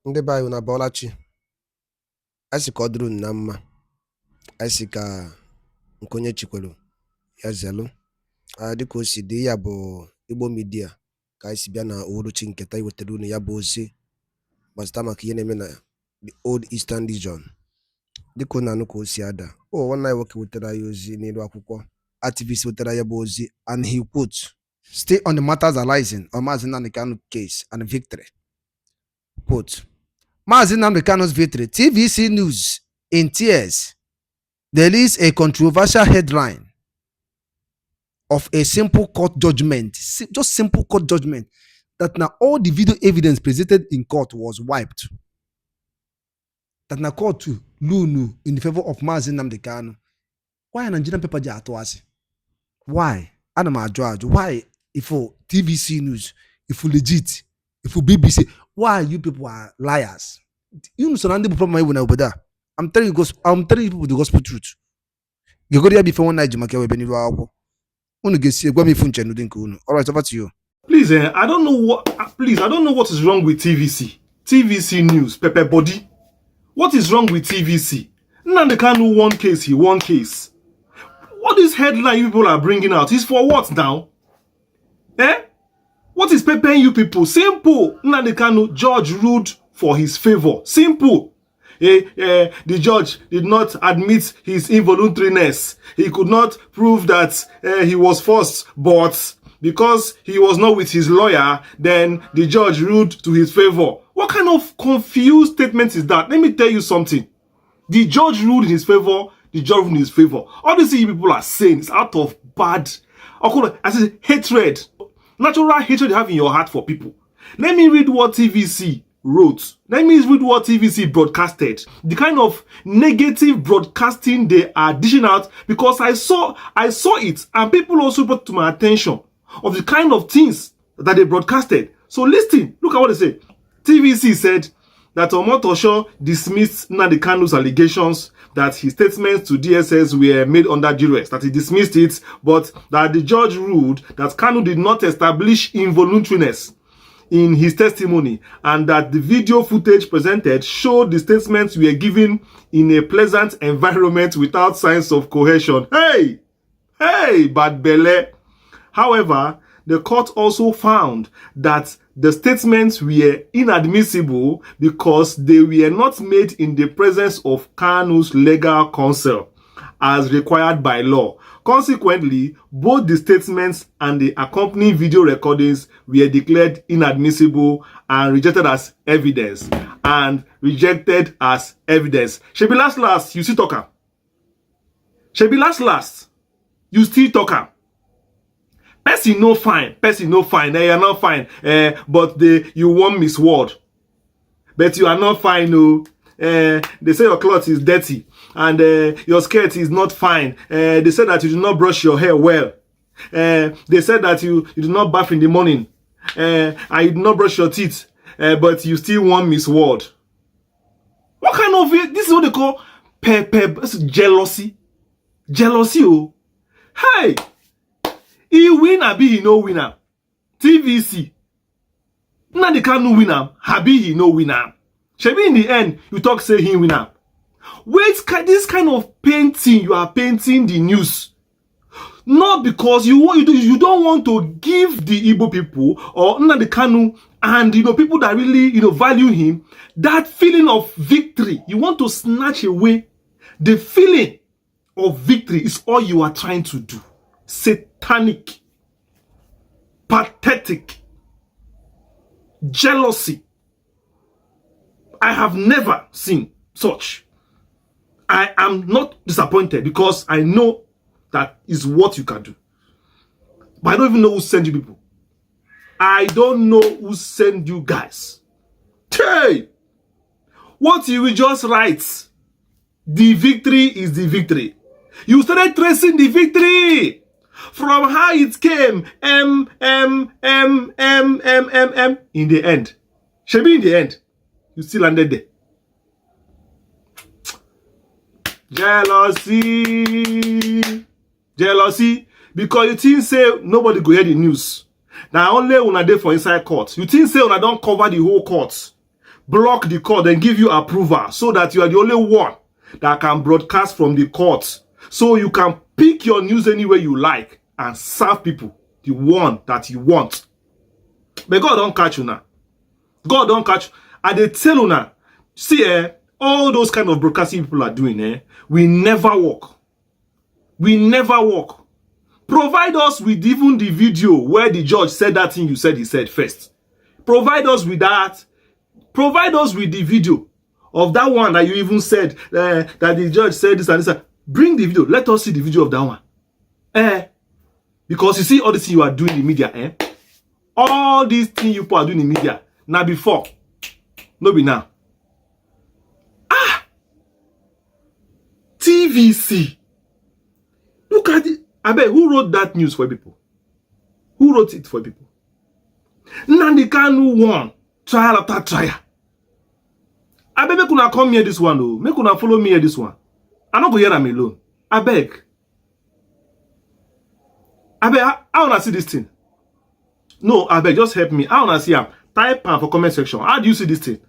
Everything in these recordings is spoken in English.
Ndị be anyị na Bọlachi, anyị sị ka ọ dịrị unu na mma, anyị sị ka nke onye chikwelu ya zelu. Dịka o si dị, ya bụ Igbo Media ka anyị si bịa na uhuruchi nketa iwetara unu ya bụ ozi gbasara maka ihe na-eme na the Old Eastern Region. Dịka unu anụ ka o si ada, nwanne anyị nwoke wetara anyị ozi n'elu akwụkwọ, TVC wetara ya bụ ozi, and he quotes, "Stay on the matters arising on Mazi Nnamdi Kanu case and victory." Quote, "Mazi Nnamdi Kanu's victory. TVC News in tears. There is a controversial headline of a simple court judgment, just simple court judgment, that now all the video evidence presented in court was wiped. That now court to Lunu in favor of Mazi Nnamdi Kanu. Why an Nigerian paper jatoasi? Why? Anama judge. Why if for TVC News, if for legit, if for BBC, why you people are liars? You know, surrounding the problem when over there. I'm telling you people the gospel truth. You go there before one night, you make a weapon. All right, over to you. Please, I don't know what is wrong with TVC. TVC News, Pepe Body. What is wrong with TVC? Nnamdi Kanu one case, he one case. What is headline you people are bringing out? Is for what now? What is peppering you people? Simple. Nnamdi Kanu, judge ruled for his favor. Simple. The judge did not admit his involuntariness. He could not prove that he was forced, but because he was not with his lawyer, then the judge ruled to his favor. What kind of confused statement is that? Let me tell you something. The judge ruled in his favor, the judge ruled in his favor. All these people are saying is out of bad, I say hatred, natural hatred you have in your heart for people. Let me read what TVC wrote. Let me read what TVC broadcasted. The kind of negative broadcasting they are dishing out, because I saw it, and people also brought to my attention of the kind of things that they broadcasted. So listen, look at what they say. TVC said that Omotosho dismissed Nnamdi Kanu's allegations that his statements to DSS were made under duress, that he dismissed it, but that the judge ruled that Kanu did not establish involuntariness in his testimony, and that the video footage presented showed the statements were given in a pleasant environment without signs of coercion. Hey, bad belle. However, the court also found that the statements were inadmissible because they were not made in the presence of Kanu's legal counsel as required by law. Consequently, both the statements and the accompanying video recordings were declared inadmissible and rejected as evidence. Shebi last, you still talk. Shebi last, you still talk. Person no fine. You're not fine. But you want misword. But you are not fine, no. They say your cloth is dirty, and your skirt is not fine. They said that you do not brush your hair well. They said that you do not bath in the morning, and you do not brush your teeth, but you still want misword. What kind of this is what they call jealousy? Jealousy, oh. Hey, he win, abi he no winner. TVC. Nnamdi Kanu winner, abi he no winner. Shebi in the end, you talk say he winner. Wait, this kind of painting, you are painting the news. Not because you don't want to give the Igbo people or Nnamdi Kanu and people that really value him that feeling of victory. You want to snatch away the feeling of victory is all you are trying to do. Satanic, pathetic, jealousy. I have never seen such. I am not disappointed because I know that is what you can do. But I don't even know who sent you people. I don't know who sent you guys. Hey! What you will just write, the victory is the victory. You started tracing the victory from how it came, in the end. Shebi in the end, you still landed there. Jealousy, because you think say nobody go hear the news. Now only una dey for inside court. You think say una don't cover the whole court. block the court and give you approval so that you are the only one that can broadcast from the court. So you can pick your news anywhere you like and serve people the one that you want. But God don't catch you now. God don't catch you. And they tell you now, see, all those kind of broadcasting people are doing, we never work. We never work. Provide us with even the video where the judge said that thing you said he said first. Provide us with that. Provide us with the video of that one that you even said that the judge said this and this. Bring the video. Let us see the video of that one. Because you see all the things you are doing in the media, all these things you are doing in the media, now before, no be now. TVC. Look at it. I bet who wrote that news for people? Who wrote it for people? Nnamdi Kanu won trial after trial. I bet make una come here this one though. Make una follow me here this one. I'm not going to hear them alone. I beg. I wanna see this thing. No, I beg, just help me. I wanna see him. Type for comment section. How do you see this thing?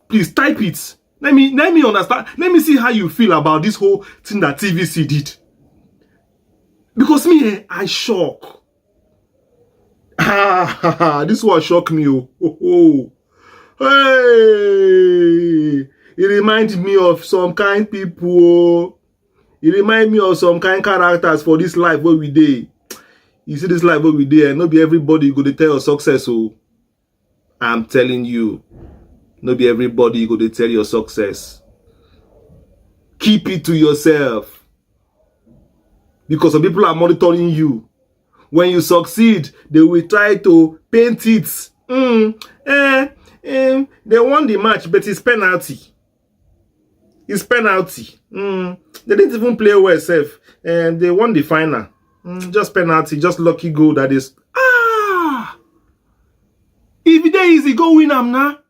Please type it. Let me understand. Let me see how you feel about this whole thing that TVC did. Because me, I shock. This one shocked me. Hey, it reminds me of some kind people. It reminds me of some kind characters for this life where we dey. You see this life where we dey, and not be everybody go to tell your success. So I'm telling you, not be everybody go to tell your success. Keep it to yourself. Because some people are monitoring you. When you succeed, they will try to paint it. They won the match, but it's penalty. It's penalty. They didn't even play well, safe. And they won the final. Just penalty, just lucky goal that is. If it easy, go win them now.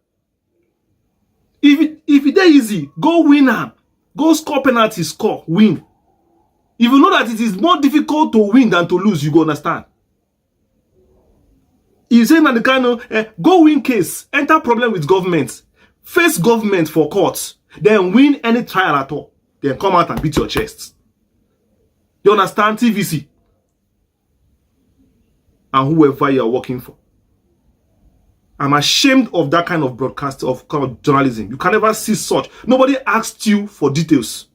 If it easy, go win them. Go score penalty, score, win. If you know that it is more difficult to win than to lose, you go understand. You say Nnamdi Kanu, go win case, enter problem with government, face government for court, then win any trial at all. Then come out and beat your chest. You understand, TVC? And whoever you are working for. I'm ashamed of that kind of broadcast, of kind of journalism. You can never see such. Nobody asked you for details.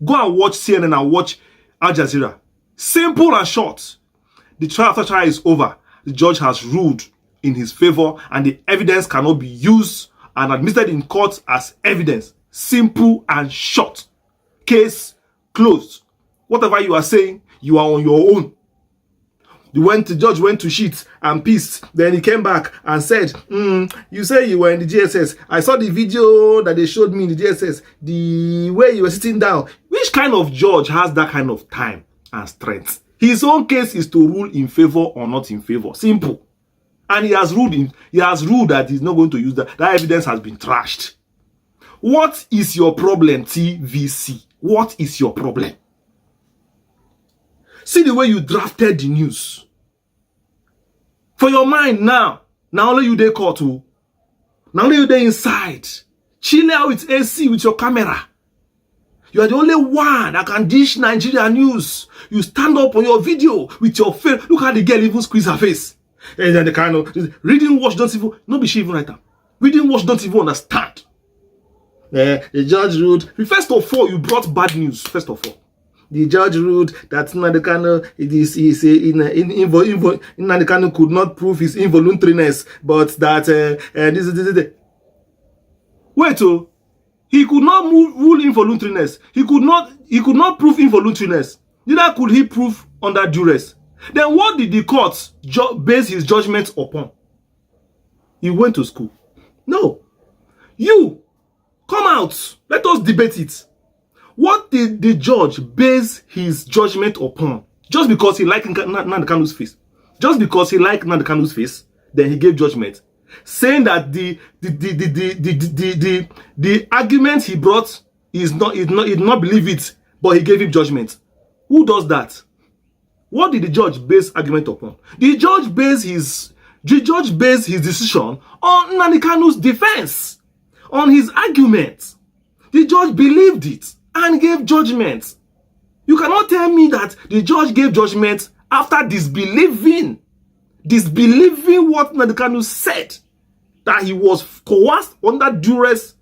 Go and watch CNN and watch Al Jazeera. Simple and short. The trial after trial is over. The judge has ruled in his favor and the evidence cannot be used and admitted in court as evidence. Simple and short. Case closed. Whatever you are saying, you are on your own. The judge went to shit and pissed. Then he came back and said, you say you were in the GSS. I saw the video that they showed me in the GSS. The way you were sitting down. Which kind of judge has that kind of time and strength? His own case is to rule in favor or not in favor. Simple. And he has ruled that he's not going to use that. That evidence has been trashed. What is your problem, TVC? What is your problem? See the way you drafted the news. For your mind now only you dey court too. Now only you dey inside. Chill out with AC with your camera. You are the only one that can dish Nigeria news. You stand up on your video with your face. Look how the girl even squeeze her face. And then the kind of reading watch don't even, not be she even write them. Reading watch don't even understand. The judge ruled. First of all, you brought bad news. First of all. The judge ruled that Nnamdi Kanu Nnamdi Kanu could not prove his involuntariness, but that this. Wait, he could not rule involuntariness. He could not prove involuntariness. Neither could he prove under duress. Then what did the court base his judgment upon? He went to school. No. You come out. Let us debate it. What did the judge base his judgment upon? Just because he liked Nnamdi Kanu's face. Just because he liked Nnamdi Kanu's face, then he gave judgment. Saying that the argument he brought he did not believe it, but he gave him judgment. Who does that? What did the judge base argument upon? The judge based his decision on Nnamdi Kanu's defense. on his arguments. The judge believed it and gave judgment. You cannot tell me that the judge gave judgment after disbelieving what Nnamdi Kanu said, that he was coerced under duress,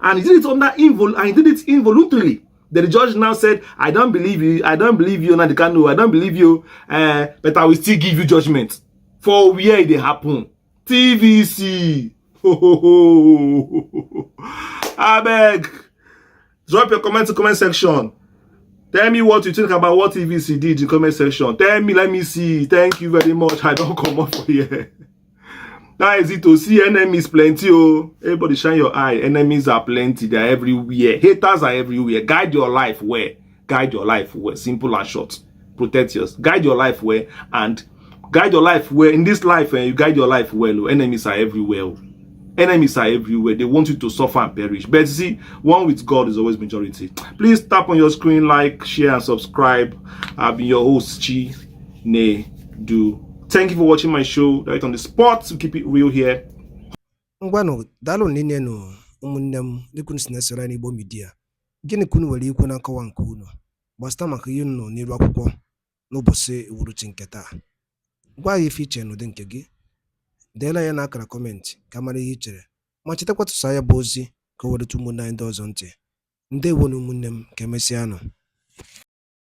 and he did it involuntarily. The judge now said, I don't believe you, Nnamdi Kanu, I don't believe you, but I will still give you judgment. For where it happen? TVC. I beg. Drop your comments in the comment section. Tell me what you think about what TVC did in the comment section. Tell me, let me see. Thank you very much. I don't come up for here. That is it to see enemies plenty. Oh, everybody shine your eye. Enemies are plenty. They are everywhere. Haters are everywhere. Guide your life well. Guide your life well. Simple and short. Protect yours. Guide your life well. And guide your life well. In this life, you guide your life well. Enemies are everywhere. Enemies are everywhere. They want you to suffer and perish. But see, one with God is always majority. Please tap on your screen, like, share, and subscribe. I've been your host, Chi Ne Du. Thank you for watching my show. Right on the spot to keep it real here. Ngwano, dalo nine no umunnem dikun sinesera ni Igbo media. Gini kunu were ikwu na nkọwa nke unu. Gbasta maka ihe nọ n'iru akwụkwọ n'ụbọchị uhuruchi nke taa. Gwa ya ife iche n'ụdị nke gị. Deela ya n'akara kọmentị ka mara ihe i chere. Ma chetakwa tụsa ya bụ ozi ka o were ụmụnne anyị ndị ọzọ ntị. Ndewo na ụmụnne m ka emesịa nụ.